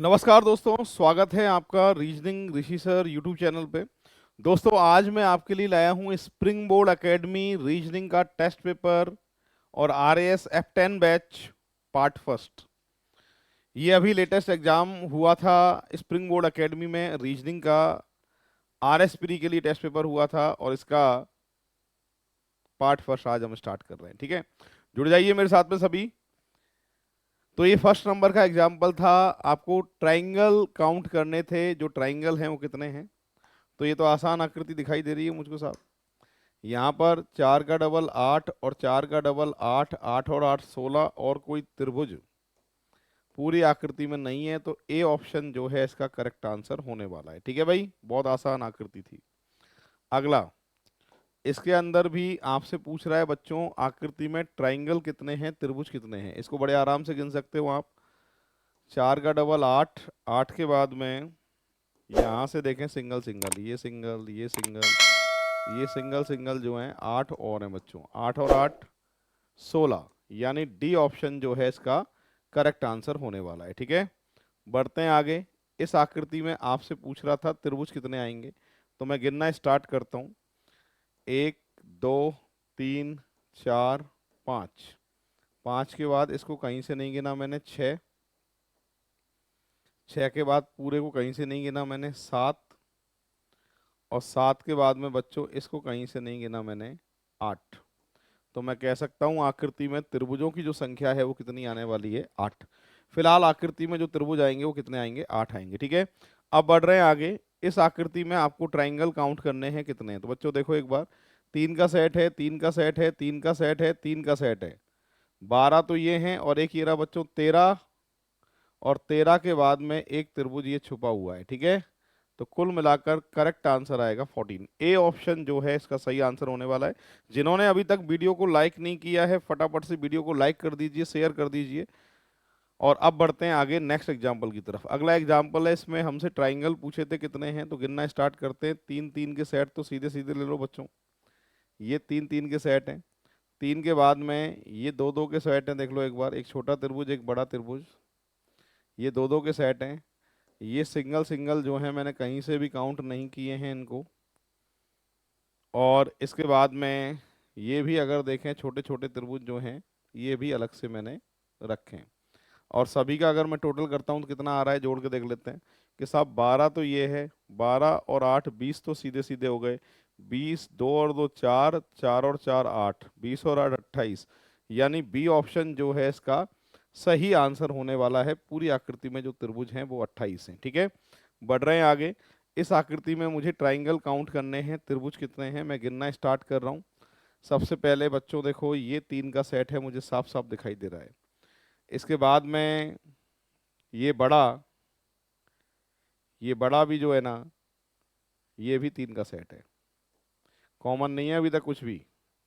नमस्कार दोस्तों, स्वागत है आपका रीजनिंग ऋषि सर यूट्यूब चैनल पे। दोस्तों, आज मैं आपके लिए लाया हूँ स्प्रिंग बोर्ड एकेडमी रीजनिंग का टेस्ट पेपर और RAS F10 batch part first. ये अभी लेटेस्ट एग्जाम हुआ था स्प्रिंग बोर्ड एकेडमी में रीजनिंग का। RS प्री के लिए टेस्ट पेपर हुआ था और इसका पार्ट फर्स्ट आज हम स्टार्ट कर रहे हैं। ठीक है, जुड़ जाइए मेरे साथ में सभी। तो ये फर्स्ट नंबर का एग्जाम्पल था, आपको ट्राइंगल काउंट करने थे। जो ट्राइंगल हैं वो कितने हैं। तो ये तो आसान आकृति दिखाई दे रही है मुझको साहब। यहाँ पर 4 का डबल 8 और 4 का डबल 8, 8 और 8 16 और कोई त्रिभुज पूरी आकृति में नहीं है। तो ए ऑप्शन जो है इसका करेक्ट आंसर होने वाला है। ठीक है भाई, बहुत आसान आकृति थी। अगला, इसके अंदर भी आपसे पूछ रहा है बच्चों, आकृति में ट्राइंगल कितने हैं, त्रिभुज कितने हैं। इसको बड़े आराम से गिन सकते हो आप। 4 का डबल 8, 8 के बाद में यहाँ से देखें सिंगल सिंगल, ये सिंगल, ये सिंगल, ये सिंगल सिंगल जो हैं 8 और हैं बच्चों। 8 और 8 16, यानी डी ऑप्शन जो है इसका करेक्ट आंसर होने वाला है। ठीक है, बढ़ते हैं आगे। इस आकृति में आपसे पूछ रहा था त्रिभुज कितने आएंगे, तो मैं गिनना स्टार्ट करता हूँ। 1 2 3 4 5। 5 के बाद इसको कहीं से नहीं गिना मैंने, 6। 6 के बाद पूरे को कहीं से नहीं गिना मैंने, 7। और 7 के बाद में बच्चों इसको कहीं से नहीं गिना मैंने, 8। तो मैं कह सकता हूँ आकृति में त्रिभुजों की जो संख्या है वो कितनी आने वाली है, 8। फिलहाल आकृति में जो त्रिभुज आएंगे वो कितने आएंगे, 8 आएंगे। ठीक है, अब बढ़ रहे हैं आगे। इस आकृति में आपको ट्राइंगल काउंट करने हैं, कितने हैं। तो बच्चों देखो एक बार, 3 का सेट है, 3 का सेट है, 3 का सेट है, 3 का सेट है, 12 तो ये हैं और एक ये रहा बच्चों 13। और 13 के बाद में एक त्रिभुज ये छुपा हुआ है। ठीक है, तो कुल मिलाकर करेक्ट आंसर आएगा 14। ए ऑप्शन जो है इसका सही आंसर होने वाला है। जिन्होंने अभी तक वीडियो को लाइक नहीं किया है, फटाफट से वीडियो को लाइक कर दीजिए, शेयर कर दीजिए। और अब बढ़ते हैं आगे नेक्स्ट एग्जाम्पल की तरफ। अगला एग्जाम्पल है, इसमें हमसे ट्राइंगल पूछे थे कितने हैं, तो गिनना स्टार्ट करते हैं। 3 3 के सेट तो सीधे सीधे ले लो बच्चों, ये 3 3 के सेट हैं। 3 के बाद में ये 2 2 के सेट हैं, देख लो एक बार, एक छोटा त्रिभुज एक बड़ा त्रिभुज, ये 2 2 के सेट हैं। ये सिंगल सिंगल जो है मैंने कहीं से भी काउंट नहीं किए हैं इनको। और इसके बाद में ये भी अगर देखें, छोटे छोटे त्रिभुज जो हैं ये भी अलग से मैंने रखे हैं। और सभी का अगर मैं टोटल करता हूँ तो कितना आ रहा है, जोड़ के देख लेते हैं कि साहब 12 तो ये है, 12 और 8 20 तो सीधे सीधे हो गए। 20, 2 और 2 4, 4 और 4 8, 20 और 8 28। यानी बी ऑप्शन जो है इसका सही आंसर होने वाला है। पूरी आकृति में जो त्रिभुज हैं वो 28 हैं। ठीक है, बढ़ रहे हैं आगे। इस आकृति में मुझे ट्राइंगल काउंट करने हैं, त्रिभुज कितने हैं मैं गिनना स्टार्ट कर रहा हूँ। सबसे पहले बच्चों देखो, ये 3 का सेट है, मुझे साफ साफ दिखाई दे रहा है। इसके बाद में ये बड़ा भी जो है ना, ये भी 3 का सेट है, कॉमन नहीं है अभी तक कुछ भी।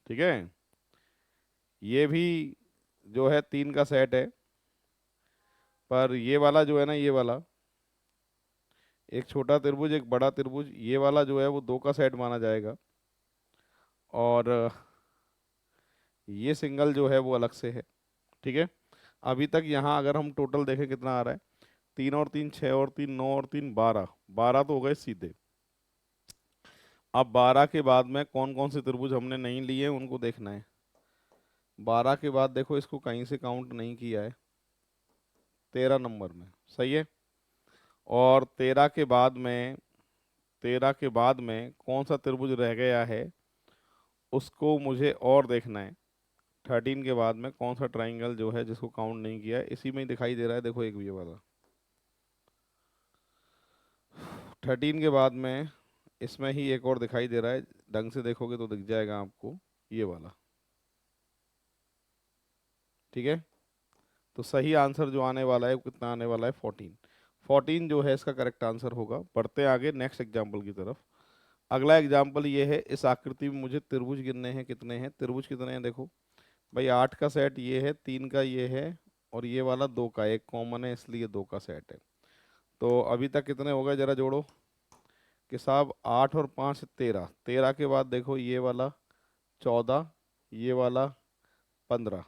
ठीक है, ये भी जो है 3 का सेट है। पर ये वाला जो है ना, ये वाला एक छोटा त्रिभुज एक बड़ा त्रिभुज, ये वाला जो है वो 2 का सेट माना जाएगा। और ये सिंगल जो है वो अलग से है। ठीक है, अभी तक यहाँ अगर हम टोटल देखें कितना आ रहा है, 3 और 3 6 और 3 9 और 3 12, 12 तो हो गए सीधे। अब 12 के बाद में कौन कौन से त्रिभुज हमने नहीं लिए उनको देखना है। 12 के बाद देखो, इसको कहीं से काउंट नहीं किया है, 13 नंबर में, सही है। और 13 के बाद में कौन सा त्रिभुज रह गया है उसको मुझे और देखना है। 13 के बाद में कौन सा ट्राइंगल जो है जिसको काउंट नहीं किया है, इसी में ही दिखाई दे रहा है, देखो एक ये वाला। 13 के बाद में इसमें ही एक और दिखाई दे रहा है, ढंग से देखोगे तो दिख जाएगा आपको, ये वाला। ठीक है, तो सही आंसर जो आने वाला है वो कितना आने वाला है, 14। 14 जो है इसका करेक्ट आंसर होगा। बढ़ते हैं आगे नेक्स्ट एग्जाम्पल की तरफ। अगला एग्जाम्पल ये है, इस आकृति में मुझे त्रिभुज गिनने हैं, कितने हैं त्रिभुज, कितने हैं देखो भाई। 8 का सेट ये है, 3 का ये है, और ये वाला 2 का, एक कॉमन है इसलिए 2 का सेट है। तो अभी तक कितने हो गए जरा जोड़ो कि साहब, 8 और 5 13। 13 के बाद देखो ये वाला 14, ये वाला 15।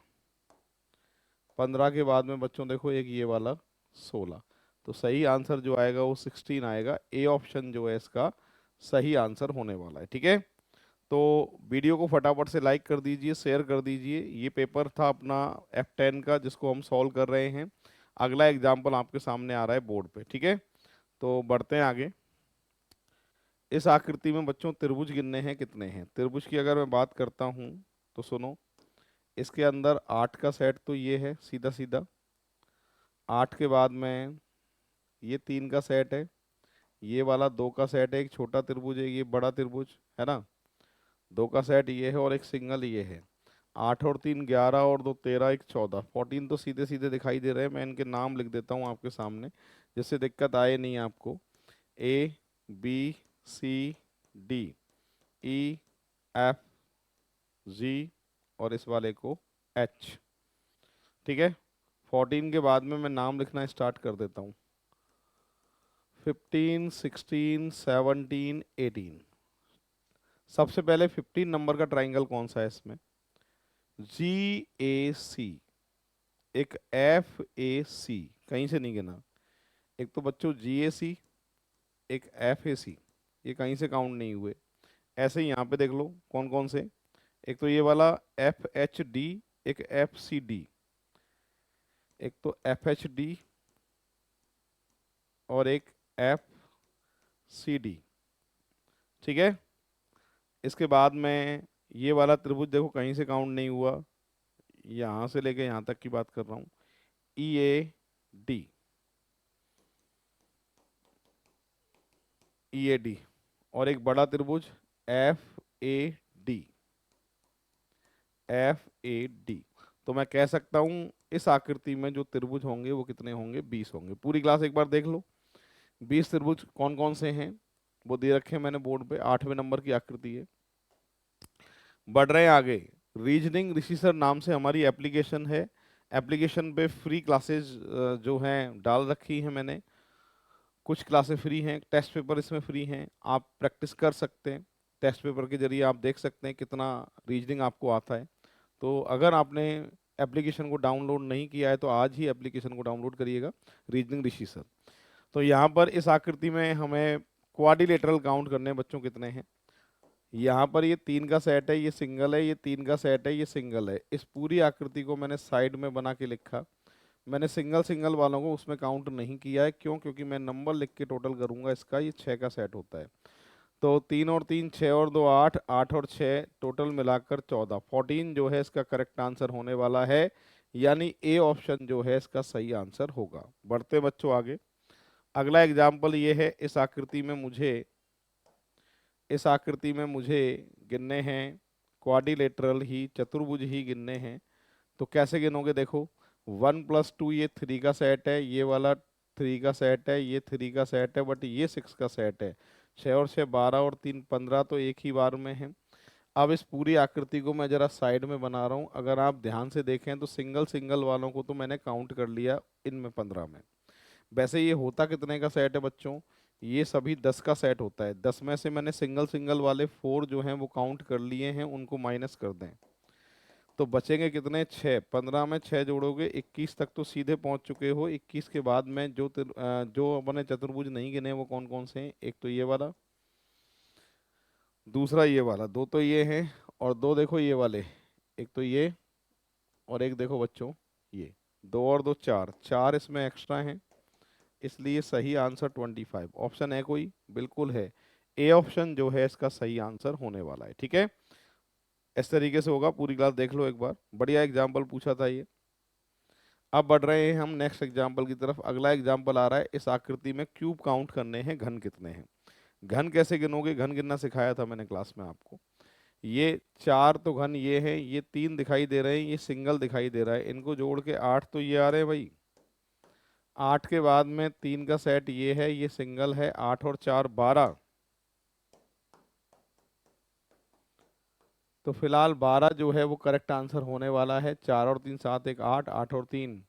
15 के बाद में बच्चों देखो एक ये वाला 16। तो सही आंसर जो आएगा वो 16 आएगा। ए ऑप्शन जो है इसका सही आंसर होने वाला है। ठीक है, तो वीडियो को फटाफट से लाइक कर दीजिए, शेयर कर दीजिए। ये पेपर था अपना F10 का जिसको हम सॉल्व कर रहे हैं। अगला एग्जाम्पल आपके सामने आ रहा है बोर्ड पे। ठीक है, तो बढ़ते हैं आगे। इस आकृति में बच्चों त्रिभुज गिनने हैं, कितने हैं त्रिभुज की अगर मैं बात करता हूँ तो सुनो। इसके अंदर 8 का सेट तो ये है सीधा सीधा। 8 के बाद में ये 3 का सेट है, ये वाला 2 का सेट है, एक छोटा त्रिभुज है, ये बड़ा त्रिभुज है ना। 2 का सेट ये है और एक सिंगल ये है। 8 और 3 11 और 2 13, एक 14, 14 तो सीधे सीधे दिखाई दे रहे हैं। मैं इनके नाम लिख देता हूँ आपके सामने जिससे दिक्कत आए नहीं आपको। A B C D E F G और इस वाले को एच। ठीक है, 14 के बाद में मैं नाम लिखना स्टार्ट कर देता हूँ। 15 16 17 18। सबसे पहले 15 नंबर का ट्राइंगल कौन सा है इसमें? जी ए सी, एक एफ ए सी, कहीं से नहीं गिना। एक तो बच्चों जी ए सी, एक एफ ए सी, ये कहीं से काउंट नहीं हुए। ऐसे ही यहाँ पे देख लो कौन कौन से। एक तो ये वाला एफ एच डी, एक एफ सी डी, एक तो एफ एच डी और एक एफ सी डी। ठीक है, इसके बाद में ये वाला त्रिभुज देखो कहीं से काउंट नहीं हुआ। यहाँ से लेके यहाँ तक की बात कर रहा हूँ। ई A D, E A D और एक बड़ा त्रिभुज F A D, F A D. तो मैं कह सकता हूँ इस आकृति में जो त्रिभुज होंगे वो कितने होंगे? 20 होंगे। पूरी क्लास एक बार देख लो, 20 त्रिभुज कौन कौन से हैं वो दे रखे हैं मैंने बोर्ड पे। 8वें नंबर की आकृति है। बढ़ रहे हैं आगे। रीजनिंग ऋषि सर नाम से हमारी एप्लीकेशन है। एप्लीकेशन पे फ्री क्लासेस जो हैं डाल रखी हैं मैंने। कुछ क्लासेस फ्री हैं, टेस्ट पेपर इसमें फ्री हैं, आप प्रैक्टिस कर सकते हैं। टेस्ट पेपर के जरिए आप देख सकते हैं कितना रीजनिंग आपको आता है। तो अगर आपने एप्लीकेशन को डाउनलोड नहीं किया है तो आज ही एप्लीकेशन को डाउनलोड करिएगा, रीजनिंग ऋषि सर। तो यहाँ पर इस आकृति में हमें क्वाड्रिलेटरल काउंट करने हैं बच्चों, कितने हैं। यहाँ पर ये 3 का सेट है, ये सिंगल है, ये 3 का सेट है, ये सिंगल है। इस पूरी आकृति को मैंने साइड में बना के लिखा। मैंने सिंगल सिंगल वालों को उसमें काउंट नहीं किया है। क्यों? क्योंकि मैं नंबर लिख के टोटल करूंगा इसका। ये 6 का सेट होता है। तो 3 और 3 6 और 2 8, 8 और 6 टोटल मिलाकर 14, 14 जो है इसका करेक्ट आंसर होने वाला है। यानी ए ऑप्शन जो है इसका सही आंसर होगा। बढ़ते बच्चों आगे। अगला एग्जाम्पल ये है। इस आकृति में मुझे गिनने हैं क्वाड्रिलेटरल ही, चतुर्भुज ही गिनने हैं। तो कैसे गिनोगे? देखो 1+2 ये 3 का सेट है, ये वाला 3 का सेट है, ये 3 का सेट है, बट ये 6 का सेट है। 6 और 6 12 और 3 15 तो एक ही बार में है। अब इस पूरी आकृति को मैं जरा साइड में बना रहा हूँ। अगर आप ध्यान से देखें तो सिंगल सिंगल वालों को तो मैंने काउंट कर लिया इनमें 15 में। वैसे ये होता कितने का सेट है बच्चों? ये सभी 10 का सेट होता है। 10 में से मैंने सिंगल सिंगल वाले 4 जो हैं वो काउंट कर लिए हैं, उनको माइनस कर दें तो बचेंगे कितने? 6। 15 में 6 जोड़ोगे 21 तक तो सीधे पहुंच चुके हो। 21 के बाद में जो अपने चतुर्भुज नहीं गिने वो कौन कौन से हैं? एक तो ये वाला, दूसरा ये वाला, दो तो ये हैं और दो देखो ये वाले, एक तो ये और एक देखो बच्चों ये। 2 और 2 4, 4 इसमें एक्स्ट्रा हैं, इसलिए सही आंसर 25। ऑप्शन है कोई? बिल्कुल है। ए ऑप्शन जो है इसका सही आंसर होने वाला है। ठीक है, इस तरीके से होगा। पूरी क्लास देख लो एक बार, बढ़िया एग्जाम्पल पूछा था ये। अब बढ़ रहे हैं हम नेक्स्ट एग्जाम्पल की तरफ। अगला एग्जाम्पल आ रहा है। इस आकृति में क्यूब काउंट करने हैं, घन कितने हैं। घन कैसे गिनोगे? घन गिनना सिखाया था मैंने क्लास में आपको। ये 4 तो घन ये है, ये 3 दिखाई दे रहे हैं, ये सिंगल दिखाई दे रहा है, इनको जोड़ के 8 तो ये आ रहे हैं भाई। 8 के बाद में 3 का सेट ये है, ये सिंगल है। 8 और 4 12, तो फिलहाल 12 जो है वो करेक्ट आंसर होने वाला है। 4 और 3 7 1 8, 8 और 3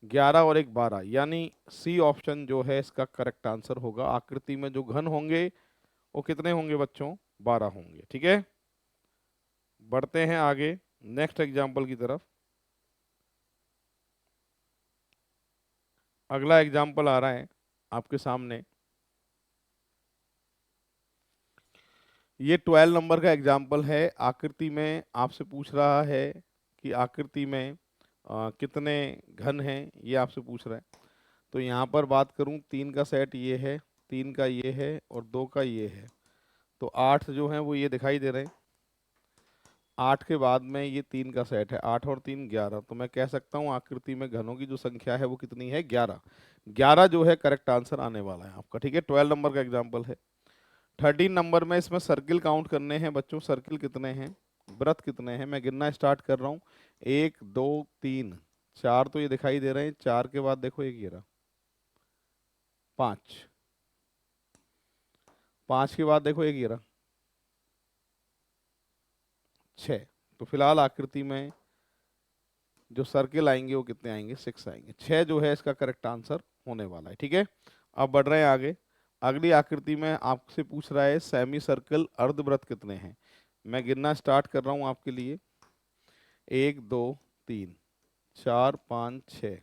11 और 1 12, यानी सी ऑप्शन जो है इसका करेक्ट आंसर होगा। आकृति में जो घन होंगे वो कितने होंगे बच्चों? 12 होंगे। ठीक है, बढ़ते हैं आगे नेक्स्ट एग्जाम्पल की तरफ। अगला एग्जाम्पल आ रहा है आपके सामने। ये 12 नंबर का एग्जाम्पल है। आकृति में आपसे पूछ रहा है कि आकृति में कितने घन हैं, ये आपसे पूछ रहा है। तो यहाँ पर बात करूँ, 3 का सेट ये है, 3 का ये है और 2 का ये है। तो 8 जो है वो ये दिखाई दे रहे हैं। 8 के बाद में ये 3 का सेट है, 8 और 3 11। तो मैं कह सकता हूँ आकृति में घनों की जो संख्या है वो कितनी है, 11। 11 जो है करेक्ट आंसर आने वाला है आपका। ठीक है, 12 नंबर का एग्जाम्पल है। 13 नंबर में इसमें सर्किल काउंट करने हैं बच्चों। सर्किल कितने हैं, वृत्त कितने हैं, मैं गिनना स्टार्ट कर रहा हूँ। 1 2 3 4 तो ये दिखाई दे रहे हैं। 4 के बाद देखो एक ये रहा, 5। 5 के बाद देखो एक ये रहा, 6। तो फिलहाल आकृति में जो सर्किल आएंगे वो कितने आएंगे, 6 आएंगे। 6 जो है इसका करेक्ट आंसर होने वाला है। ठीक है, अब बढ़ रहे हैं आगे। अगली आकृति में आपसे पूछ रहा है सेमी सर्कल अर्धवृत्त कितने हैं। मैं गिनना स्टार्ट कर रहा हूँ आपके लिए। 1 2 3 4 5 6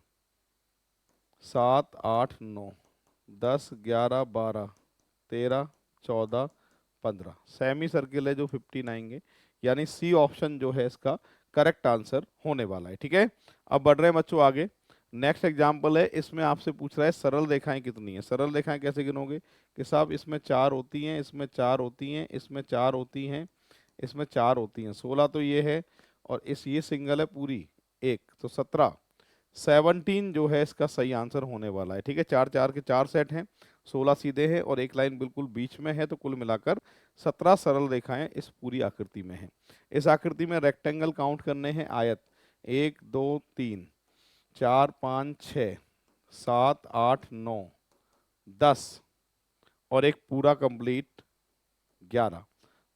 7 8 9 10 11 12 13 14 15 सेमी सर्किल है जो 15 आएंगे, यानी सी ऑप्शन जो है इसका करेक्ट आंसर होने वाला है। ठीक है, अब बढ़ रहे हैं बच्चों आगे। नेक्स्ट एग्जाम्पल है, इसमें आपसे पूछ रहा है सरल रेखाएं कितनी है। सरल रेखाएं कैसे गिनोगे कि साहब इसमें 4 होती हैं, इसमें 4 होती हैं, इसमें 4 होती हैं, इसमें 4 होती हैं। 16 तो ये है और इस ये सिंगल है पूरी एक, तो 17। 17 जो है इसका सही आंसर होने वाला है। ठीक है, 4 4 के 4 सेट हैं, 16 सीधे हैं और एक लाइन बिल्कुल बीच में है। तो कुल मिलाकर 17 सरल रेखाएं इस पूरी आकृति में हैं। इस आकृति में रेक्टेंगल काउंट करने हैं, आयत। 1 2 3 4 5 6 7 8 9 10 और एक पूरा कंप्लीट 11।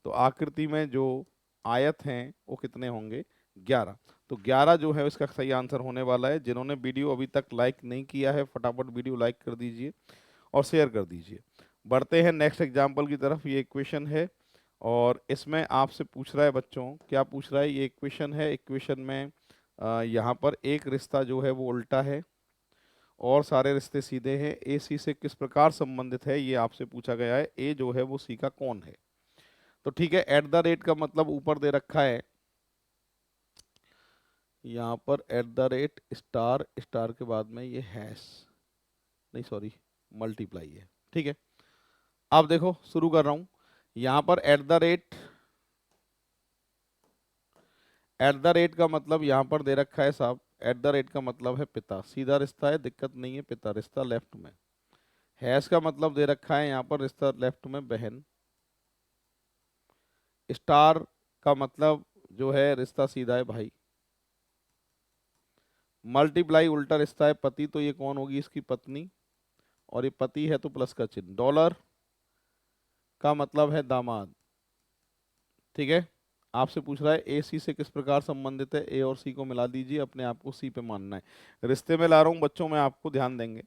तो आकृति में जो आयत हैं वो कितने होंगे, 11। तो 11 जो है इसका सही आंसर होने वाला है। जिन्होंने वीडियो अभी तक लाइक नहीं किया है फटाफट वीडियो लाइक कर दीजिए और शेयर कर दीजिए। बढ़ते हैं नेक्स्ट एग्जाम्पल की तरफ। ये इक्वेशन है और इसमें आपसे पूछ रहा है बच्चों, क्या पूछ रहा है, ये इक्वेशन है। इक्वेशन में यहाँ पर एक रिश्ता जो है वो उल्टा है और सारे रिश्ते सीधे हैं। ए सी से किस प्रकार संबंधित है ये आपसे पूछा गया है। ए जो है वो सी का कौन है। तो ठीक है, एट द रेट का मतलब ऊपर दे रखा है, यहाँ पर at the rate star, star के बाद में ये हैश, नहीं सॉरी मल्टीप्लाई है। ठीक है, अब देखो शुरू कर रहा हूं। यहाँ पर एट द रेट का मतलब यहाँ पर दे रखा है साहब। एट द रेट का मतलब है पिता, सीधा रिश्ता है, दिक्कत नहीं है, पिता रिश्ता लेफ्ट में। हैश का मतलब दे रखा है यहाँ पर रिश्ता लेफ्ट में बहन। स्टार का मतलब जो है रिश्ता सीधा है भाई। मल्टीप्लाई उल्टा रिश्ता है पति, तो ये कौन होगी, इसकी पत्नी, और ये पति है तो प्लस का चिन्ह। डॉलर का मतलब है दामाद। ठीक है, आपसे पूछ रहा है ए सी से किस प्रकार संबंधित है। ए और सी को मिला दीजिए, अपने आप को सी पे मानना है। रिश्ते में ला रहा हूं बच्चों, मैं आपको ध्यान देंगे।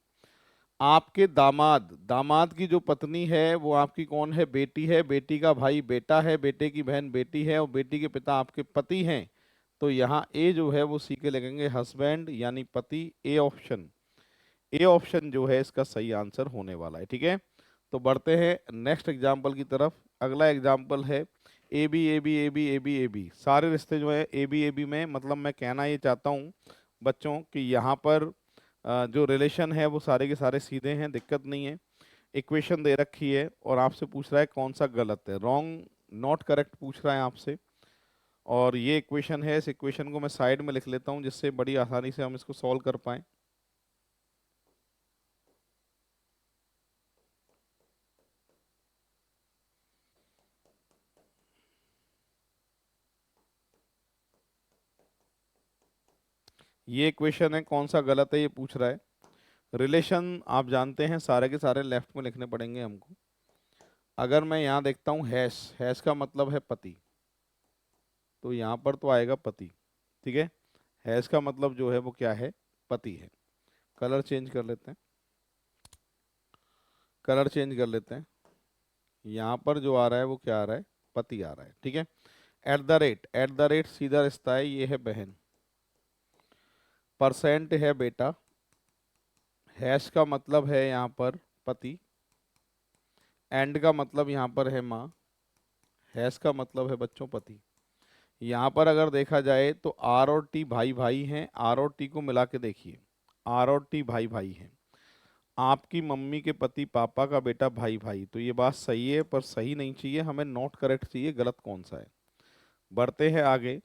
आपके दामाद, दामाद की जो पत्नी है वो आपकी कौन है, बेटी है। बेटी का भाई बेटा है, बेटे की बहन बेटी है और बेटी के पिता आपके पति हैं। तो यहाँ ए जो है वो सी के लगेंगे हस्बैंड यानी पति। ए ऑप्शन, ए ऑप्शन जो है इसका सही आंसर होने वाला है। ठीक है, तो बढ़ते हैं नेक्स्ट एग्जाम्पल की तरफ। अगला एग्जाम्पल है A B A B A B A B A B. सारे रिश्ते जो है ए बी में, मतलब मैं कहना ये चाहता हूँ बच्चों कि यहाँ पर जो रिलेशन है वो सारे के सारे सीधे हैं, दिक्कत नहीं है। इक्वेशन दे रखी है और आपसे पूछ रहा है कौन सा गलत है, रॉन्ग नॉट करेक्ट पूछ रहा है आपसे। और ये इक्वेशन है, इस इक्वेशन को मैं साइड में लिख लेता हूँ जिससे बड़ी आसानी से हम इसको सॉल्व कर पाएं। ये इक्वेशन है, कौन सा गलत है ये पूछ रहा है। रिलेशन आप जानते हैं सारे के सारे लेफ्ट में लिखने पड़ेंगे हमको। अगर मैं यहाँ देखता हूँ हैश, हैश का मतलब है पति, तो यहाँ पर तो आएगा पति। ठीक है, हैश का मतलब जो है वो क्या है, पति है। कलर चेंज कर लेते हैं, कलर चेंज कर लेते हैं। यहाँ पर जो आ रहा है वो क्या आ रहा है, पति आ रहा है। ठीक है, at the rate, at the rate सीधा रिश्ता है, ये है बहन। परसेंट है बेटा, हैश का मतलब है यहाँ पर पति, एंड का मतलब यहाँ पर है माँ, हैश का मतलब है बच्चों पति। यहाँ पर अगर देखा जाए तो आर और टी भाई भाई हैं, आर और टी को मिला के देखिए, आर और टी भाई भाई हैं। आपकी मम्मी के पति पापा का बेटा भाई भाई, तो ये बात सही है पर सही नहीं चाहिए, हमें नॉट करेक्ट चाहिए, गलत कौन सा है। बढ़ते हैं आगे।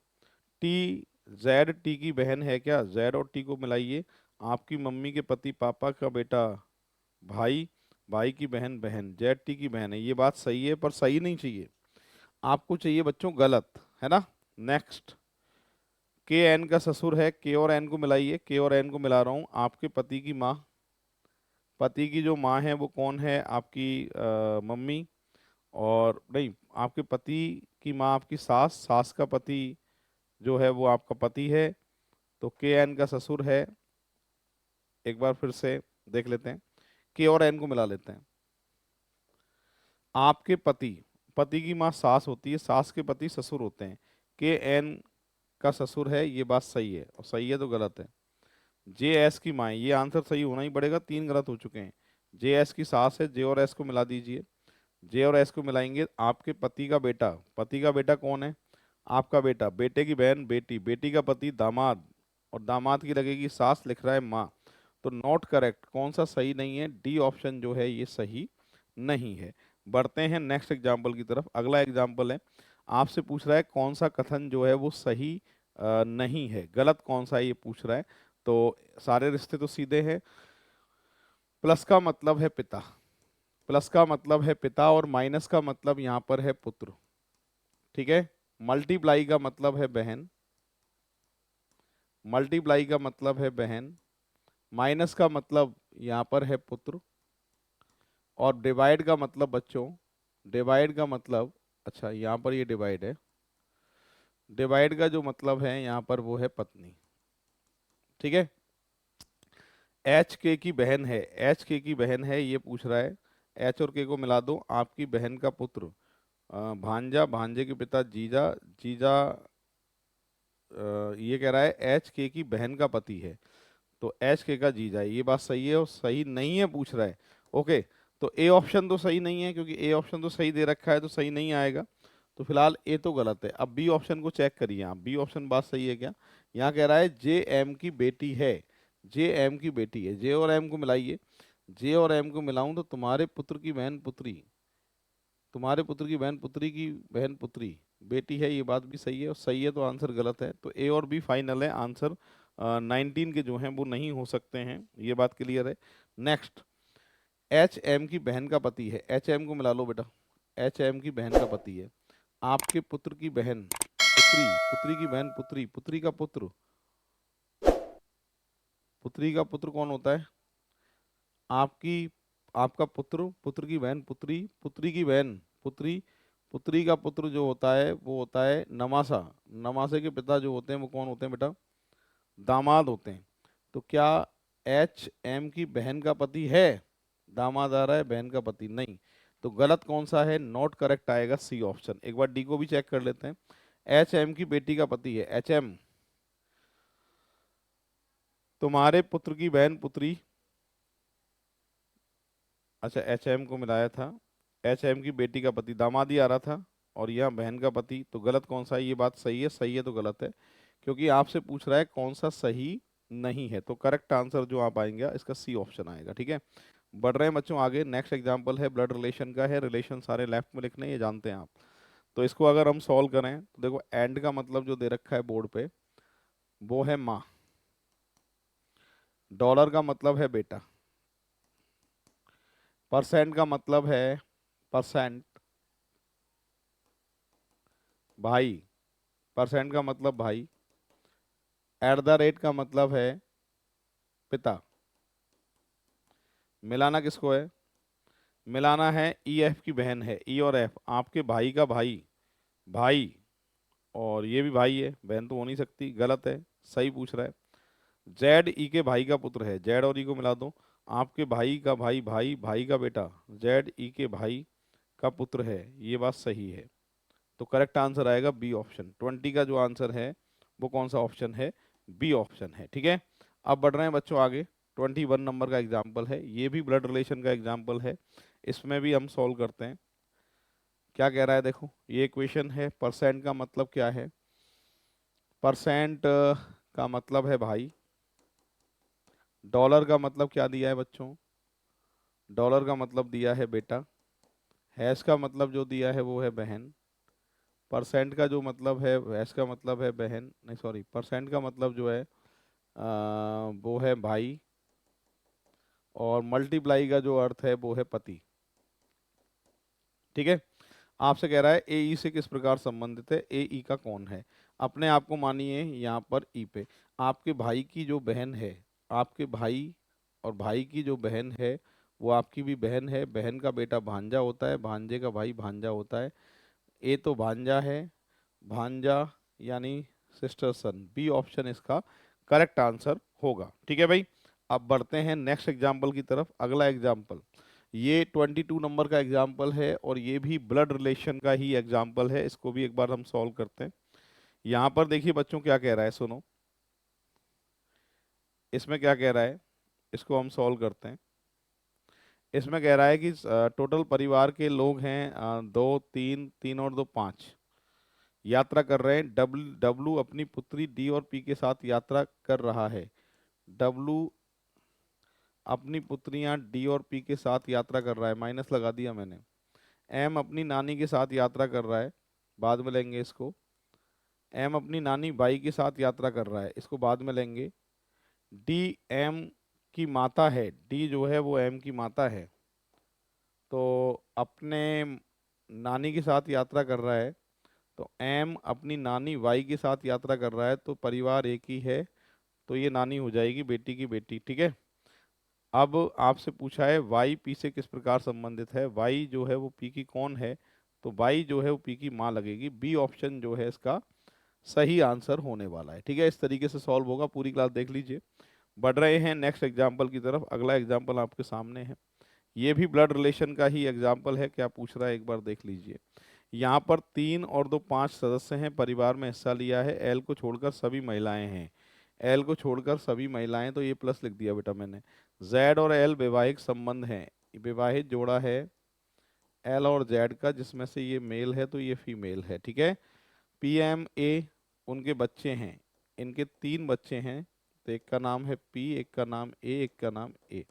टी, जेड टी की बहन है क्या, जेड और टी को मिलाइए। आपकी मम्मी के पति पापा का बेटा भाई, भाई की बहन बहन, जेड टी की बहन है, ये बात सही है पर सही नहीं चाहिए, आपको चाहिए बच्चों गलत, है ना। नेक्स्ट, के एन का ससुर है, के और एन को मिलाइए, के और एन को मिला रहा हूँ। आपके पति की माँ, पति की जो माँ है वो कौन है, आपकी मम्मी, और नहीं, आपके पति की माँ आपकी सास, सास का पति जो है वो आपका पति है, तो के एन का ससुर है। एक बार फिर से देख लेते हैं, के और एन को मिला लेते हैं। आपके पति, पति की माँ सास होती है, सास के पति ससुर होते हैं, के एन का ससुर है, ये बात सही है, और सही है तो गलत है। जे एस की माँ, ये आंसर सही होना ही पड़ेगा, तीन गलत हो चुके हैं। जे एस की सास है, जे और एस को मिला दीजिए, जे और एस को मिलाएंगे। आपके पति का बेटा, पति का बेटा कौन है, आपका बेटा, बेटे की बहन बेटी, बेटी का पति दामाद, और दामाद की लगेगी सास, लिख रहा है माँ, तो नॉट करेक्ट, कौन सा सही नहीं है, डी ऑप्शन जो है ये सही नहीं है। बढ़ते हैं नेक्स्ट एग्जाम्पल की तरफ। अगला एग्जाम्पल है, आपसे पूछ रहा है कौन सा कथन जो है वो सही नहीं है, गलत कौन सा है ये पूछ रहा है। तो सारे रिश्ते तो सीधे हैं, प्लस का मतलब है पिता, प्लस का मतलब है पिता, और माइनस का मतलब यहाँ पर है पुत्र, ठीक है। मल्टीप्लाई का मतलब है बहन, मल्टीप्लाई का मतलब है बहन, माइनस का मतलब यहाँ पर है पुत्र, और डिवाइड का मतलब बच्चों, डिवाइड का मतलब, अच्छा यहाँ पर ये डिवाइड है, डिवाइड का जो मतलब है यहाँ पर वो है पत्नी, ठीक है। एच के की बहन है, एच के की बहन है, ये पूछ रहा है, एच और के को मिला दो। आपकी बहन का पुत्र भांजा, भांजे के पिता जीजा, जीजा ये कह रहा है एच के की बहन का पति है, तो एच के का जीजा है, ये बात सही है और सही नहीं है पूछ रहा है। ओके, तो ए ऑप्शन तो सही नहीं है, क्योंकि ए ऑप्शन तो सही दे रखा है तो सही नहीं आएगा, तो फिलहाल ए तो गलत है। अब बी ऑप्शन को चेक करिए आप, बी ऑप्शन बात सही है क्या। यहाँ कह रहा है जे एम की बेटी है, जे एम की बेटी है, जे और एम को मिलाइए, जे और एम को मिलाऊं तो तुम्हारे पुत्र की बहन पुत्री, तुम्हारे पुत्र की बहन पुत्री की बहन पुत्री बेटी है, ये बात भी सही है, और सही है तो आंसर गलत है, तो ए और बी फाइनल है आंसर। 19 के जो हैं वो नहीं हो सकते हैं, ये बात क्लियर है। नेक्स्ट, एच एम की बहन का पति है, एच एम को मिला लो बेटा, एच एम की बहन का पति है। आपके पुत्र की बहन पुत्री, पुत्री की बहन पुत्री, पुत्री का पुत्र, पुत्री का पुत्र कौन होता है, आपकी, आपका पुत्र, पुत्र की बहन पुत्री, पुत्री की बहन पुत्री, पुत्री का पुत्र जो होता है वो होता है नमासा, नमासे के पिता जो होते हैं वो कौन होते हैं बेटा, दामाद होते हैं। तो क्या एच एम की बहन का पति है, दामाद आ रहा है, बहन का पति नहीं, तो गलत कौन सा है, नॉट करेक्ट आएगा सी ऑप्शन। एक बार डी को भी चेक कर लेते हैं। एच एम की बेटी का पति है, एच एम तुम्हारे पुत्र की बहन पुत्री, अच्छा एच एम को मिलाया था, एच एम की बेटी का पति दामाद ही आ रहा था, और यह बहन का पति, तो गलत कौन सा है, ये बात सही है, सही है तो गलत है, क्योंकि आपसे पूछ रहा है कौन सा सही नहीं है, तो करेक्ट आंसर जो आप आएंगे इसका सी ऑप्शन आएगा, ठीक है। बढ़ रहे हैं बच्चों आगे। नेक्स्ट एग्जाम्पल है ब्लड रिलेशन का है, रिलेशन सारे लेफ्ट में लिखने हैं, ये जानते हैं आप। तो इसको अगर हम सॉल्व करें तो देखो, एंड का मतलब जो दे रखा है बोर्ड पे वो है माँ, डॉलर का मतलब है बेटा, परसेंट का मतलब है परसेंट भाई, परसेंट का मतलब भाई, एट द रेट का मतलब है पिता। मिलाना किसको है, मिलाना है ई एफ की बहन है, ई और एफ, आपके भाई का भाई, भाई, और ये भी भाई है, बहन तो हो नहीं सकती, गलत है, सही पूछ रहा है। जेड ई के भाई का पुत्र है, जेड और ई को मिला दो। आपके भाई का भाई, भाई, भाई का बेटा, जेड ई के भाई का पुत्र है, ये बात सही है, तो करेक्ट आंसर आएगा बी ऑप्शन। 20 का जो आंसर है वो कौन सा ऑप्शन है, बी ऑप्शन है, ठीक है। अब बढ़ रहे हैं बच्चों आगे। 21 नंबर का एग्जाम्पल है, ये भी ब्लड रिलेशन का एग्जाम्पल है, इसमें भी हम सॉल्व करते हैं। क्या कह रहा है देखो, ये इक्वेशन है, परसेंट का मतलब क्या है, परसेंट का मतलब है भाई, डॉलर का मतलब क्या दिया है बच्चों, डॉलर का मतलब दिया है बेटा, हैश का मतलब जो दिया है वो है बहन, परसेंट का जो मतलब है, हैश का मतलब है बहन, नहीं सॉरी, परसेंट का मतलब जो है वो है भाई, और मल्टीप्लाई का जो अर्थ है वो है पति। ठीक है, आपसे कह रहा है ए ई से किस प्रकार संबंधित है, ए ई का कौन है। अपने आप को मानिए यहाँ पर ई पे, आपके भाई की जो बहन है, आपके भाई और भाई की जो बहन है वो आपकी भी बहन है, बहन का बेटा भांजा होता है, भांजे का भाई भांजा होता है, ए तो भांजा है, भांजा यानी सिस्टर सन, बी ऑप्शन इसका करेक्ट आंसर होगा। ठीक है भाई, अब बढ़ते हैं नेक्स्ट एग्जाम्पल की तरफ। अगला एग्जाम्पल, ये 22 नंबर का एग्जाम्पल है और ये भी ब्लड रिलेशन का ही एग्जाम्पल है, इसको भी एक बार हम सॉल्व करते हैं। यहाँ पर देखिए बच्चों क्या कह रहा है, सुनो, इसमें क्या कह रहा है, इसको हम सॉल्व करते हैं। इसमें कह रहा है कि टोटल परिवार के लोग हैं दो, तीन, तीन और दो, पाँच, यात्रा कर रहे हैं। डब्ल्यू डब्लू अपनी पुत्री डी और पी के साथ यात्रा कर रहा है। डब्लू अपनी पुत्रियां डी और पी के साथ यात्रा कर रहा है, माइनस लगा दिया मैंने। एम अपनी नानी के साथ यात्रा कर रहा है, बाद में लेंगे इसको। एम अपनी नानी बाई के साथ यात्रा कर रहा है, इसको बाद में लेंगे। डी एम की माता है, डी जो है वो एम की माता है, तो अपने नानी के साथ यात्रा कर रहा है, तो एम अपनी नानी वाई के साथ यात्रा कर रहा है, तो परिवार एक ही है, तो ये नानी हो जाएगी बेटी की बेटी। ठीक है, अब आपसे पूछा है वाई पी से किस प्रकार संबंधित है, वाई जो है वो पी की कौन है, तो वाई जो है वो पी की माँ लगेगी, बी ऑप्शन जो है इसका सही आंसर होने वाला है। ठीक है, इस तरीके से सॉल्व होगा, पूरी क्लास देख लीजिए। बढ़ रहे हैं नेक्स्ट एग्जाम्पल की तरफ। अगला एग्जाम्पल आपके सामने है, ये भी ब्लड रिलेशन का ही एग्जाम्पल है, क्या पूछ रहा है एक बार देख लीजिए। यहाँ पर 3 और 2 5 सदस्य हैं, परिवार में हिस्सा लिया है, एल को छोड़कर सभी महिलाएं हैं, एल को छोड़कर सभी महिलाएं, तो ये प्लस लिख दिया बेटा मैंने। जेड और एल वैवाहिक संबंध हैं, विवाहित जोड़ा है एल और जेड का, जिसमें से ये मेल है तो ये फीमेल है। ठीक है, पी एम ए उनके बच्चे हैं, इनके 3 बच्चे हैं, तो एक का नाम है पी, एक का नाम ए, एक का नाम ए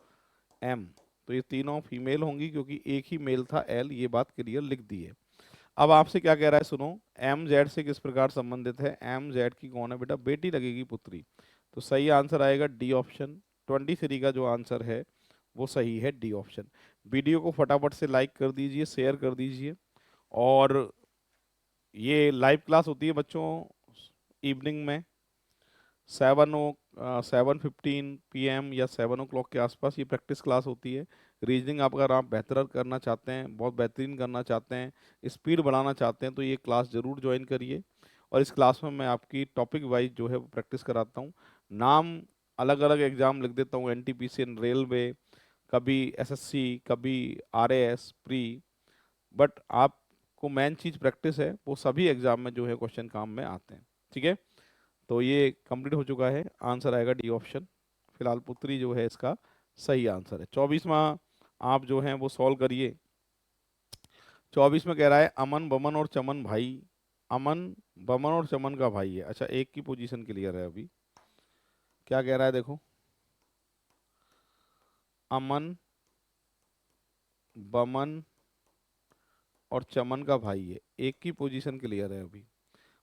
एम, तो ये तीनों फीमेल होंगी क्योंकि एक ही मेल था एल, ये बात क्लियर लिख दी है। अब आपसे क्या कह रहा है, सुनो, एम जेड से किस प्रकार संबंधित है, एम जेड की कौन है बेटा, बेटी लगेगी, पुत्री, तो सही आंसर आएगा डी ऑप्शन। 23 का जो आंसर है वो सही है, डी ऑप्शन। वीडियो को फटाफट से लाइक कर दीजिए, शेयर कर दीजिए, और ये लाइव क्लास होती है बच्चों इवनिंग में 7:15 PM या 7 o'clock के आसपास, ये प्रैक्टिस क्लास होती है। रीजनिंग आप अगर आप बेहतर करना चाहते हैं, बहुत बेहतरीन करना चाहते हैं, स्पीड बढ़ाना चाहते हैं, तो ये क्लास ज़रूर ज्वाइन करिए। और इस क्लास में मैं आपकी टॉपिक वाइज जो है वो प्रैक्टिस कराता हूँ। नाम अलग अलग एग्जाम लिख देता हूँ, NTPC, रेलवे, कभी SSC, कभी RAS प्री, बट आपको मेन चीज़ प्रैक्टिस है, वो सभी एग्जाम में जो है क्वेश्चन काम में आते हैं। ठीक है, तो ये कंप्लीट हो चुका है, आंसर आएगा डी ऑप्शन। फिलहाल पुत्री जो है इसका सही आंसर है। 24वां आप जो है वो सॉल्व करिए। 24 में कह रहा है अमन बमन और चमन भाई, अमन बमन और चमन का भाई है। अच्छा, एक की पोजीशन क्लियर है अभी, क्या कह रहा है देखो, अमन बमन और चमन का भाई है, एक की पोजीशन क्लियर है अभी।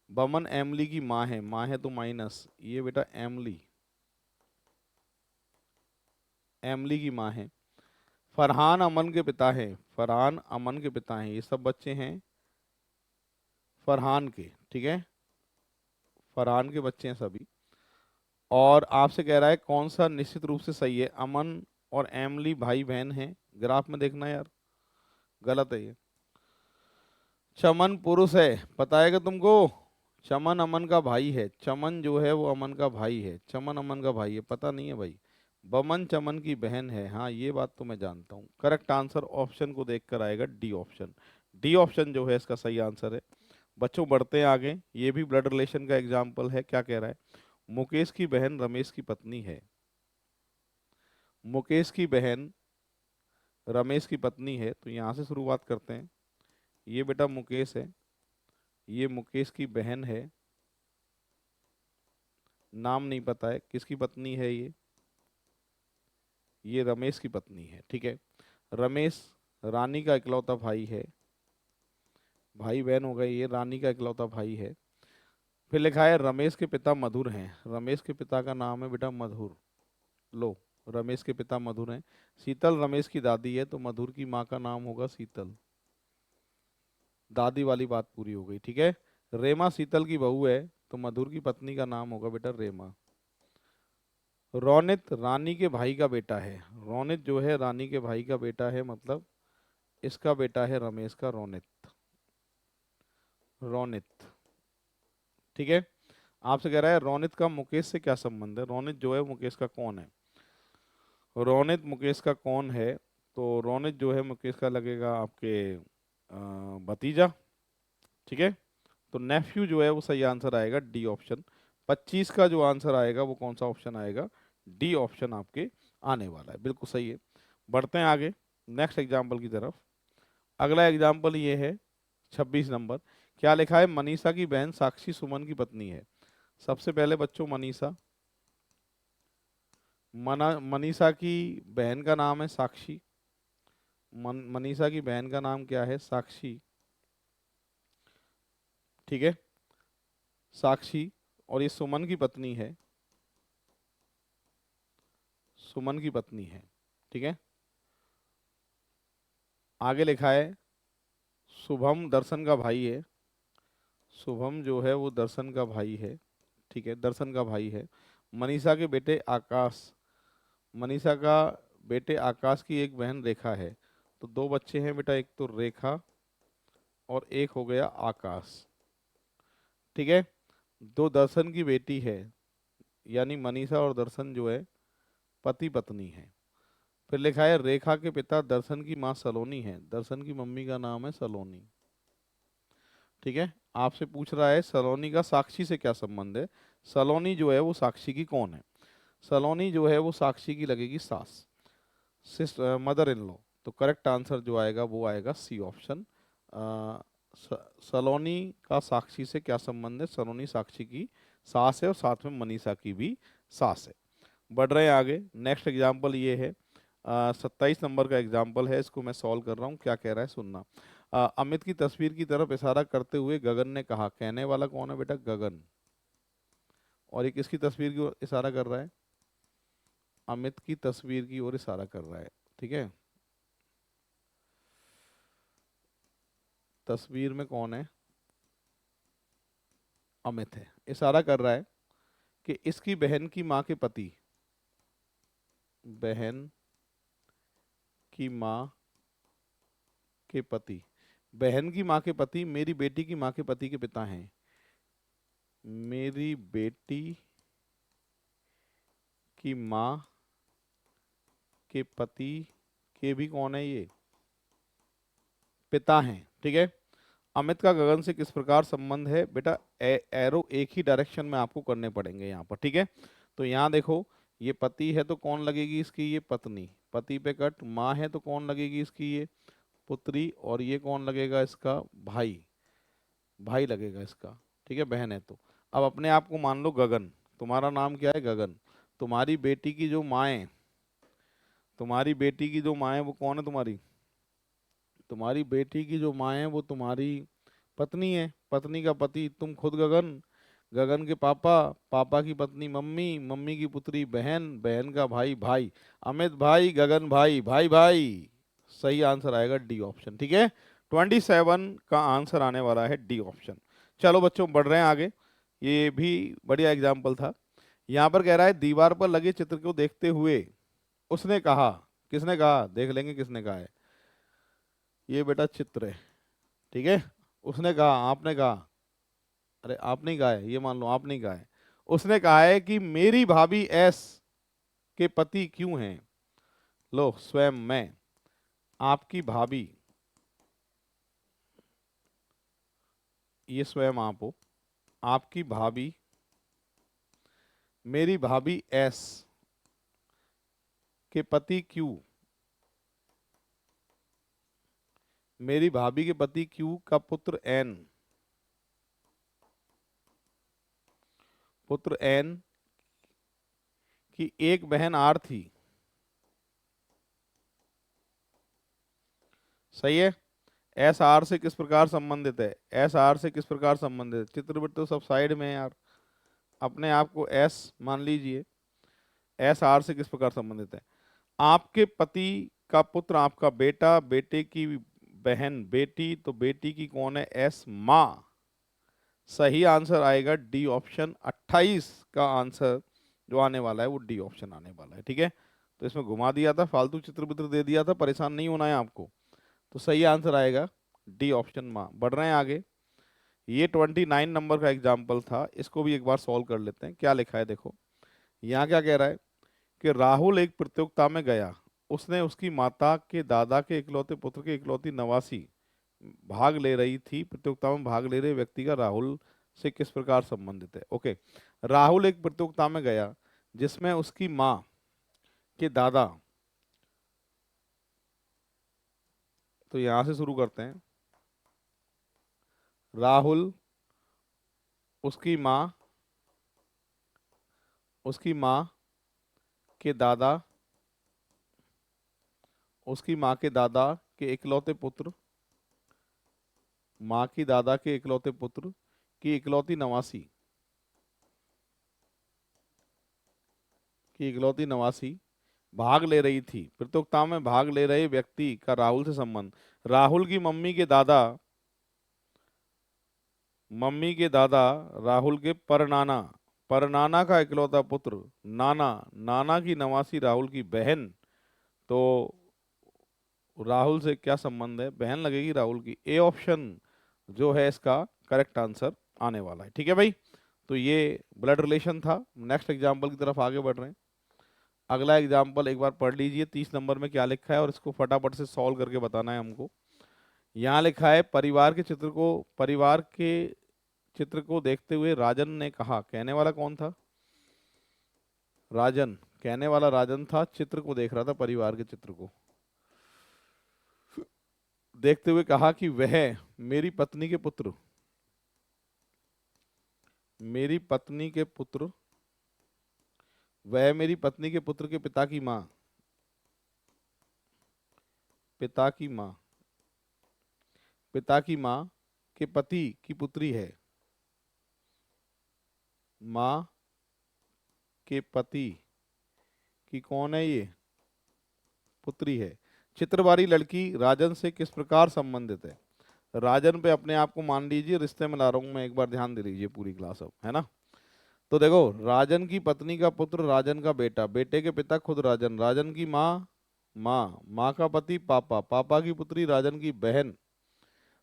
बमन एमली की माँ है तो माइनस, ये बेटा एमली, एमली की माँ है। फरहान अमन के पिता हैं, फरहान अमन के पिता हैं, ये सब बच्चे हैं फरहान के। ठीक है, फरहान के बच्चे हैं सभी। और आपसे कह रहा है कौन सा निश्चित रूप से सही है, अमन और एमली भाई बहन हैं, ग्राफ में देखना यार, गलत है ये। चमन पुरुष है, पता है क्या तुमको, चमन अमन का भाई है, चमन जो है वो अमन का भाई है, चमन अमन का भाई है, पता नहीं है भाई। बमन चमन की बहन है, हाँ ये बात तो मैं जानता हूँ। करेक्ट आंसर ऑप्शन को देखकर आएगा, डी ऑप्शन। डी ऑप्शन जो है इसका सही आंसर है। बच्चों बढ़ते हैं आगे, ये भी ब्लड रिलेशन का एग्जाम्पल है। क्या कह रहा है, मुकेश की बहन रमेश की पत्नी है, मुकेश की बहन रमेश की पत्नी है, तो यहाँ से शुरुआत करते हैं। ये बेटा मुकेश है, ये मुकेश की बहन है, नाम नहीं पता है किसकी पत्नी है ये रमेश की पत्नी है, ठीक है। रमेश रानी का इकलौता भाई है, भाई बहन हो गए, ये रानी का इकलौता भाई है। फिर लिखा है रमेश के पिता मधुर हैं, रमेश के पिता का नाम है बेटा मधुर। लो, रमेश के पिता मधुर हैं। शीतल रमेश की दादी है, तो मधुर की माँ का नाम होगा शीतल। दादी वाली बात पूरी हो गई, ठीक है। रेमा शीतल की बहू है, तो मधुर की पत्नी का नाम होगा बेटा रेमा। रौनित रानी के भाई का बेटा है, रौनित जो है रानी के भाई का बेटा है, मतलब इसका बेटा है रमेश का रौनित। रौनित, ठीक है। आपसे कह रहा है रौनित का मुकेश से क्या संबंध है, रौनित जो है मुकेश का कौन है। रौनित मुकेश का कौन है, तो रौनित जो है मुकेश का लगेगा आपके भतीजा, ठीक है। तो नेफ्यू जो है वो सही आंसर आएगा डी ऑप्शन। 25 का जो आंसर आएगा वो कौन सा ऑप्शन आएगा, डी ऑप्शन आपके आने वाला है, बिल्कुल सही है। बढ़ते हैं आगे नेक्स्ट एग्जाम्पल की तरफ। अगला एग्जाम्पल ये है 26 नंबर। क्या लिखा है, मनीषा की बहन साक्षी सुमन की पत्नी है। सबसे पहले बच्चों मनीषा, मनीषा की बहन का नाम है साक्षी। मनीषा की बहन का नाम क्या है, साक्षी, ठीक है। साक्षी, और ये सुमन की पत्नी है, सुमन की पत्नी है, ठीक है। आगे लिखा है शुभम दर्शन का भाई है, शुभम जो है वो दर्शन का भाई है, ठीक है, दर्शन का भाई है। मनीषा के बेटे आकाश, मनीषा का बेटे आकाश की एक बहन रेखा है। तो दो बच्चे हैं बेटा, एक तो रेखा और एक हो गया आकाश, ठीक है। दो दर्शन की बेटी है, यानी मनीषा और दर्शन जो है पति पत्नी है। फिर लिखा है रेखा के पिता दर्शन की माँ सलोनी है, दर्शन की मम्मी का नाम है सलोनी, ठीक है। आपसे पूछ रहा है सलोनी का साक्षी से क्या संबंध है। सलोनी जो है वो साक्षी की कौन है, सलोनी जो है वो साक्षी की लगेगी सास, मदर इन लॉ। तो करेक्ट आंसर जो आएगा वो आएगा सी ऑप्शन। सलोनी का साक्षी से क्या संबंध है, सलोनी साक्षी की सास है और साथ में मनीषा की भी सास है। बढ़ रहे हैं आगे, नेक्स्ट एग्जाम्पल ये है 27 नंबर का एग्जाम्पल है, इसको मैं सॉल्व कर रहा हूँ, क्या कह रहा है सुनना। अमित की तस्वीर की तरफ इशारा करते हुए गगन ने कहा, कहने वाला कौन है बेटा, गगन। और ये किसकी तस्वीर की ओर इशारा कर रहा है, अमित की तस्वीर की ओर इशारा कर रहा है, ठीक है। तस्वीर में कौन है, अमित है। इशारा कर रहा है कि इसकी बहन की माँ के पति, बहन की माँ के पति, बहन की माँ के पति मेरी बेटी की माँ के पति के पिता हैं। मेरी बेटी की माँ के पति के भी कौन है, ये पिता हैं, ठीक है। अमित का गगन से किस प्रकार संबंध है बेटा, एरो एक ही डायरेक्शन में आपको करने पड़ेंगे यहाँ पर, ठीक है। तो यहाँ देखो, ये पति है तो कौन लगेगी इसकी, ये पत्नी, पति पे कट। माँ है तो कौन लगेगी इसकी, ये पुत्री। और ये कौन लगेगा इसका, भाई, भाई लगेगा इसका, ठीक है, बहन है तो। अब अपने आप को मान लो गगन, तुम्हारा नाम क्या है, गगन। तुम्हारी बेटी की जो माँ है, तुम्हारी बेटी की जो माँ है वो कौन है तुम्हारी, तुम्हारी बेटी की जो माँ है वो तुम्हारी पत्नी है, पत्नी का पति तुम खुद गगन, गगन के पापा, पापा की पत्नी मम्मी, मम्मी की पुत्री बहन, बहन का भाई भाई, अमित भाई, गगन भाई, भाई भाई। सही आंसर आएगा डी ऑप्शन, ठीक है। 27 का आंसर आने वाला है डी ऑप्शन। चलो बच्चों बढ़ रहे हैं आगे, ये भी बढ़िया एग्जाम्पल था। यहाँ पर कह रहा है दीवार पर लगे चित्र को देखते हुए उसने कहा, किसने कहा, देख लेंगे किसने कहा है। ये बेटा चित्र है, ठीक है। उसने कहा, आपने कहा, अरे आप नहीं कहा है, ये मान लो आप नहीं कहा है। उसने कहा है कि मेरी भाभी एस के पति क्यों हैं। लो, स्वयं मैं, आपकी भाभी, ये स्वयं आप हो, आपकी भाभी, मेरी भाभी एस के पति क्यू, मेरी भाभी के पति क्यू का पुत्र एन, पुत्र एन की एक बहन आर थी। सही है। एस आर से किस प्रकार संबंधित है, एस आर से किस प्रकार संबंधित है, चित्रवृत्त तो सब साइड में है यार, अपने आप को एस मान लीजिए। एस आर से किस प्रकार संबंधित है, आपके पति का पुत्र आपका बेटा, बेटे की बहन बेटी, तो बेटी की कौन है, एस माँ। सही आंसर आएगा डी ऑप्शन, 28 का आंसर जो आने वाला है वो डी ऑप्शन आने वाला है। ठीक है, तो इसमें घुमा दिया था, फालतू चित्र वित्र दे दिया था, परेशान नहीं होना है आपको। तो सही आंसर आएगा डी ऑप्शन माँ। बढ़ रहे हैं आगे। ये 29 नंबर का एग्जाम्पल था, इसको भी एक बार सॉल्व कर लेते हैं। क्या लिखा है देखो, यहाँ क्या कह रहा है कि राहुल एक प्रतियोगिता में गया, उसने उसकी माता के दादा के इकलौते पुत्र के इकलौती नवासी भाग ले रही थी, प्रतियोगिता में भाग ले रहे व्यक्ति का राहुल से किस प्रकार संबंधित है। ओके, राहुल एक प्रतियोगिता में गया जिसमें उसकी माँ के दादा, तो यहां से शुरू करते हैं। राहुल, उसकी माँ, उसकी माँ के दादा, उसकी माँ के दादा के इकलौते पुत्र, माँ की दादा के इकलौते पुत्र की इकलौती नवासी, की इकलौती नवासी भाग ले रही थी, प्रतियोगिता में भाग ले रहे व्यक्ति का राहुल से संबंध। राहुल की मम्मी के दादा, मम्मी के दादा राहुल के परनाना, परनाना का इकलौता पुत्र नाना, नाना की नवासी राहुल की बहन, तो राहुल से क्या संबंध है, बहन लगेगी राहुल की। ए ऑप्शन जो है इसका करेक्ट आंसर आने वाला है। ठीक है भाई, तो ये ब्लड रिलेशन था। नेक्स्ट एग्जाम्पल की तरफ आगे बढ़ रहे हैं। अगला एग्जाम्पल एक बार पढ़ लीजिए, 30 नंबर में क्या लिखा है और इसको फटाफट से सॉल्व करके बताना है हमको। यहाँ लिखा है, परिवार के चित्र को देखते हुए राजन ने कहा, कहने वाला कौन था, राजन, कहने वाला राजन था, चित्र को देख रहा था, परिवार के चित्र को देखते हुए कहा कि वह मेरी पत्नी के पुत्र, मेरी पत्नी के पुत्र, वह मेरी पत्नी के पुत्र के पिता की माँ, पिता की माँ, पिता की माँ के पति की पुत्री है, माँ के पति की कौन है ये, पुत्री है। चित्रवारी लड़की राजन से किस प्रकार संबंधित है, राजन पे अपने आप को मान लीजिए रिश्ते में ला रहा हूं मैं, एक बार ध्यान दे लीजिए पूरी क्लास अब, है ना। तो देखो, राजन की पत्नी का पुत्र राजन का बेटा, बेटे के पिता खुद राजन, राजन की माँ, माँ का पति पापा, पापा की पुत्री राजन की बहन।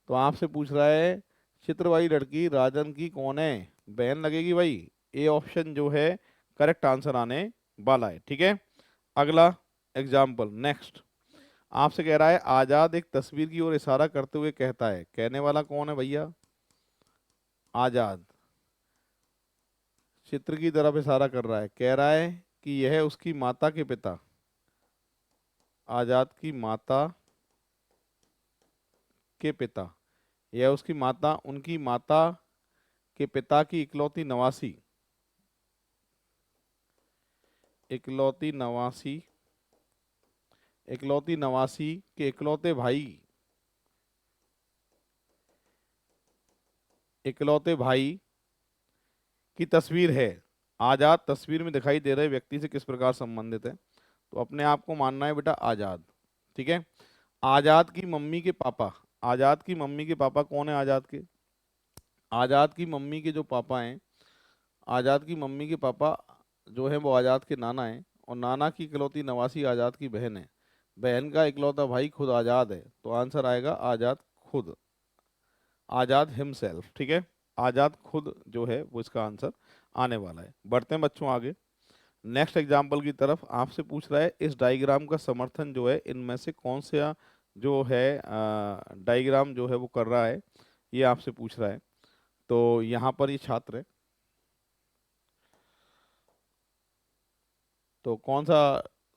तो आपसे पूछ रहा है चित्र वाली लड़की राजन की कौन है, बहन लगेगी भाई। ए ऑप्शन जो है करेक्ट आंसर आने वाला है। ठीक है, अगला एग्जाम्पल नेक्स्ट। आपसे कह रहा है, आजाद एक तस्वीर की ओर इशारा करते हुए कहता है, कहने वाला कौन है भैया, आजाद चित्र की तरफ इशारा कर रहा है, कह रहा है कि यह उसकी माता के पिता, आजाद की माता के पिता, यह उसकी माता, उनकी माता के पिता की इकलौती नवासी, इकलौती नवासी, इकलौती नवासी के इकलौते भाई, इकलौते भाई की तस्वीर है। आजाद तस्वीर में दिखाई दे रहे व्यक्ति से किस प्रकार संबंधित है, तो अपने आप को मानना है बेटा आजाद। ठीक है, आजाद की मम्मी के पापा, आजाद की मम्मी के पापा कौन है, आजाद के, आजाद की मम्मी के जो पापा हैं, आजाद की मम्मी के पापा जो है वो आजाद के नाना हैं, और नाना की इकलौती नवासी आजाद की बहन है, बहन का इकलौता भाई खुद आजाद है, तो आंसर आएगा आजाद खुद, आजाद हिमसेल्फ। ठीक है, आजाद खुद जो है वो इसका आंसर आने वाला है। बढ़ते हैं बच्चों आगे नेक्स्ट एग्जाम्पल की तरफ। आपसे पूछ रहा है, इस डायग्राम का समर्थन जो है इनमें से कौन सा जो है डायग्राम जो है वो कर रहा है, ये आपसे पूछ रहा है। तो यहाँ पर ये छात्र है, तो कौन सा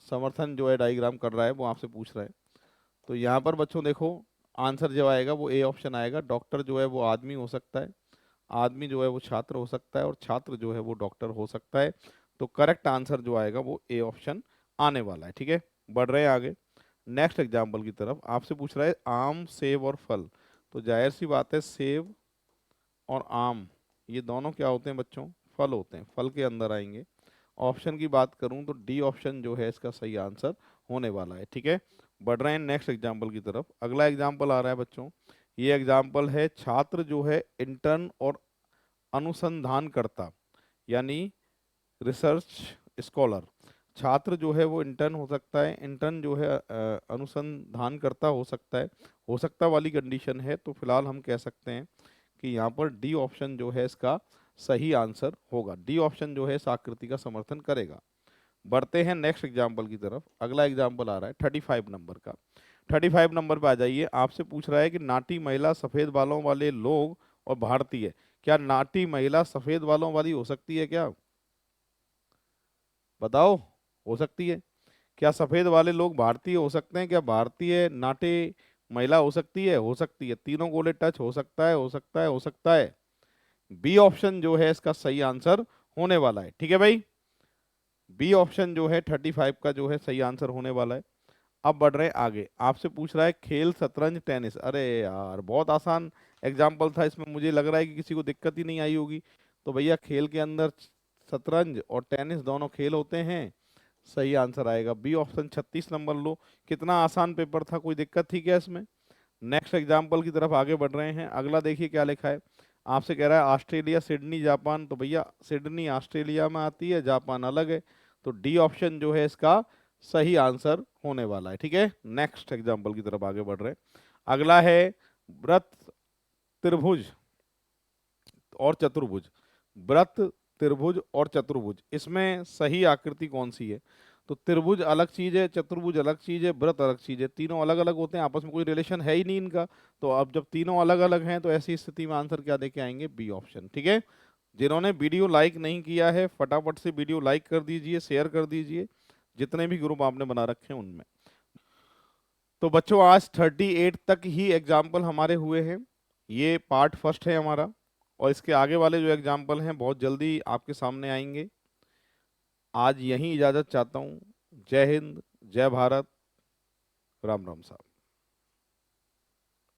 समर्थन जो है डायग्राम कर रहा है वो आपसे पूछ रहा है। तो यहाँ पर बच्चों देखो आंसर जो आएगा वो ए ऑप्शन आएगा। डॉक्टर जो है वो आदमी हो सकता है, आदमी जो है वो छात्र हो सकता है और छात्र जो है वो डॉक्टर हो सकता है। तो करेक्ट आंसर जो आएगा वो ए ऑप्शन आने वाला है। ठीक है, बढ़ रहे हैं आगे नेक्स्ट एग्जाम्पल की तरफ। आपसे पूछ रहा है आम, सेब और फल। तो जाहिर सी बात है सेब और आम ये दोनों क्या होते हैं बच्चों, फल होते हैं, फल के अंदर आएंगे। ऑप्शन की बात करूं तो डी ऑप्शन जो है इसका सही आंसर होने वाला है। ठीक है, बढ़ रहे हैं नेक्स्ट एग्जाम्पल की तरफ। अगला एग्जाम्पल आ रहा है बच्चों, ये एग्जाम्पल है छात्र जो है इंटर्न और अनुसंधानकर्ता यानी रिसर्च स्कॉलर। छात्र जो है वो इंटर्न हो सकता है, इंटर्न जो है अनुसंधानकर्ता हो सकता वाली कंडीशन है। तो फिलहाल हम कह सकते हैं कि यहाँ पर डी ऑप्शन जो है इसका सही आंसर होगा। डी ऑप्शन जो है इस आकृति का समर्थन करेगा। बढ़ते हैं नेक्स्ट एग्जाम्पल की तरफ। अगला एग्जाम्पल आ रहा है 35 नंबर का। 35 नंबर पे आ जाइए। आपसे पूछ रहा है कि नाटी महिला, सफेद बालों वाले लोग और भारतीय। क्या नाटी महिला सफेद बालों वाली हो सकती है क्या? बताओ, हो सकती है? क्या सफेद वाले लोग भारतीय हो सकते हैं? क्या भारतीय नाटे महिला हो सकती है? हो सकती है। तीनों गोले टच हो सकता है, हो सकता है, हो सकता है। बी ऑप्शन जो है इसका सही आंसर होने वाला है। ठीक है भाई, बी ऑप्शन जो है 35 का जो है सही आंसर होने वाला है। अब बढ़ रहे हैं आगे। आपसे पूछ रहा है खेल, शतरंज, टेनिस। अरे यार बहुत आसान एग्जाम्पल था, इसमें मुझे लग रहा है कि किसी को दिक्कत ही नहीं आई होगी। तो भैया खेल के अंदर शतरंज और टेनिस दोनों खेल होते हैं। सही आंसर आएगा बी ऑप्शन 36 नंबर। लो कितना आसान पेपर था, कोई दिक्कत थी क्या इसमें? नेक्स्ट एग्जाम्पल की तरफ आगे बढ़ रहे हैं। अगला देखिए क्या लिखा है। आपसे कह रहा है ऑस्ट्रेलिया, सिडनी, जापान। तो भैया सिडनी ऑस्ट्रेलिया में आती है, जापान अलग है। तो डी ऑप्शन जो है इसका सही आंसर होने वाला है। ठीक है, नेक्स्ट एग्जाम्पल की तरफ आगे बढ़ रहे हैं। अगला है वृत्त, त्रिभुज और चतुर्भुज। वृत्त, त्रिभुज और चतुर्भुज, इसमें सही आकृति कौन सी है? तो त्रिभुज अलग चीज है, चतुर्भुज अलग चीज है, वृत्त अलग चीज है। तीनों अलग अलग होते हैं, आपस में कोई रिलेशन है ही नहीं इनका। तो अब जब तीनों अलग अलग हैं तो ऐसी स्थिति में आंसर क्या देके आएंगे? B option. ठीक है, जिन्होंने वीडियो लाइक नहीं किया है फटाफट से वीडियो लाइक कर दीजिए, शेयर कर दीजिए जितने भी ग्रुप आपने बना रखे हैं उनमें। तो बच्चों आज 38 तक ही एग्जाम्पल हमारे हुए हैं। ये पार्ट फर्स्ट है हमारा, और इसके आगे वाले जो एग्जाम्पल हैं बहुत जल्दी आपके सामने आएंगे। आज यहीं इजाज़त चाहता हूँ। जय हिंद, जय भारत, राम राम साहब।